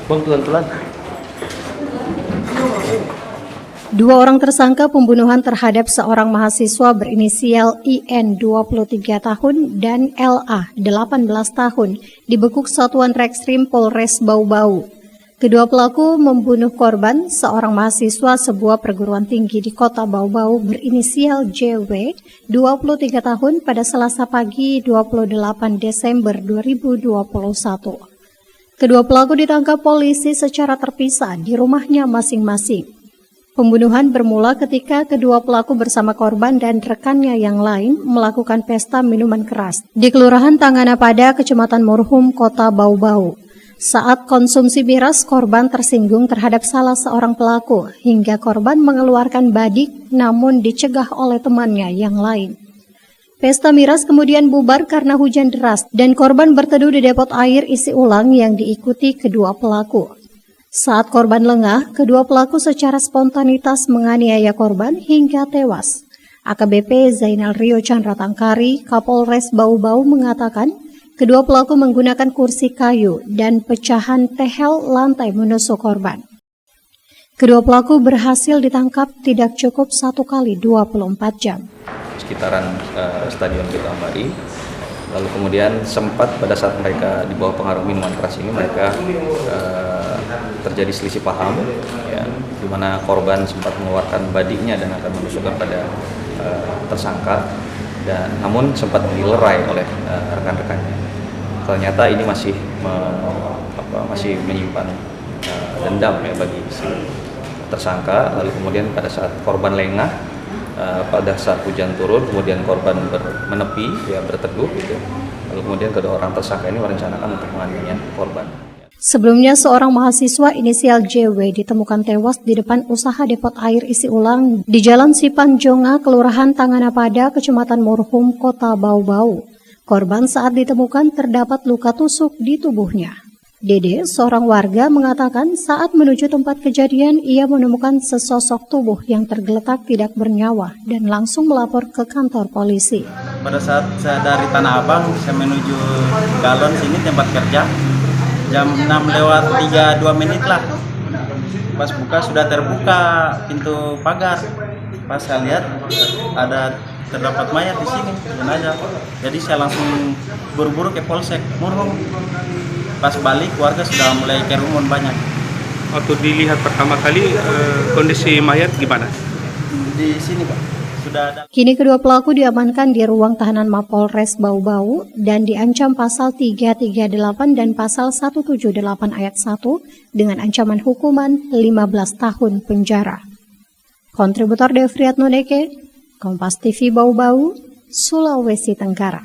Bang, pelan-pelan. Dua orang tersangka pembunuhan terhadap seorang mahasiswa berinisial IN 23 tahun dan LA 18 tahun dibekuk Satuan Reskrim Polres Bau-Bau. Kedua pelaku membunuh korban, seorang mahasiswa sebuah perguruan tinggi di kota Bau-Bau berinisial JW 23 tahun pada Selasa pagi 28 Desember 2021. Kedua pelaku ditangkap polisi secara terpisah di rumahnya masing-masing. Pembunuhan bermula ketika kedua pelaku bersama korban dan rekannya yang lain melakukan pesta minuman keras di Kelurahan Tanganapada, Kecamatan Murhum, Kota Bau-Bau. Saat konsumsi miras, korban tersinggung terhadap salah seorang pelaku hingga korban mengeluarkan badik namun dicegah oleh temannya yang lain. Pesta miras kemudian bubar karena hujan deras dan korban berteduh di depot air isi ulang yang diikuti kedua pelaku. Saat korban lengah, kedua pelaku secara spontanitas menganiaya korban hingga tewas. AKBP Zainal Rio Chandra Tangkari, Kapolres Bau-Bau mengatakan, kedua pelaku menggunakan kursi kayu dan pecahan tehel lantai menusuk korban. Kedua pelaku berhasil ditangkap tidak cukup 1 kali 24 jam. Sekitaran Stadion Gitambari. Lalu kemudian sempat pada saat mereka di bawah pengaruh minuman keras ini mereka terjadi selisih paham, ya, di mana korban sempat mengeluarkan badiknya dan akan menusukkan pada tersangka, dan namun sempat dilerai oleh rekan-rekannya. Ternyata ini masih menyimpan dendam ya bagi si tersangka. Lalu kemudian pada saat korban lengah, pada saat hujan turun, kemudian korban menepi, ya berteduh gitu. Lalu kemudian kedua orang tersangka ini merencanakan untuk menganiaya korban. Sebelumnya, seorang mahasiswa inisial JW ditemukan tewas di depan usaha depot air isi ulang di Jalan Sipanjonga, Kelurahan Tanganapada, Kecamatan Murhum, Kota Bau-Bau. Korban saat ditemukan terdapat luka tusuk di tubuhnya. Dede, seorang warga, mengatakan saat menuju tempat kejadian, ia menemukan sesosok tubuh yang tergeletak tidak bernyawa dan langsung melapor ke kantor polisi. Pada saat saya dari Tanah Abang, saya menuju Galon sini tempat kerja, jam 6:32 lah. Pas buka sudah terbuka pintu pagar. Pas saya lihat ada terdapat mayat di sini, jenazah. Jadi saya langsung buru-buru ke Polsek Murhum. Pas balik warga sudah mulai kerumun banyak. Waktu dilihat pertama kali kondisi mayat gimana? Di sini Pak, sudah ada. Kini kedua pelaku diamankan di ruang tahanan Mapolres Bau-Bau dan diancam pasal 338 dan pasal 178 ayat 1 dengan ancaman hukuman 15 tahun penjara. Kontributor Devriat Nuneke, Kompas TV Bau-Bau, Sulawesi Tenggara.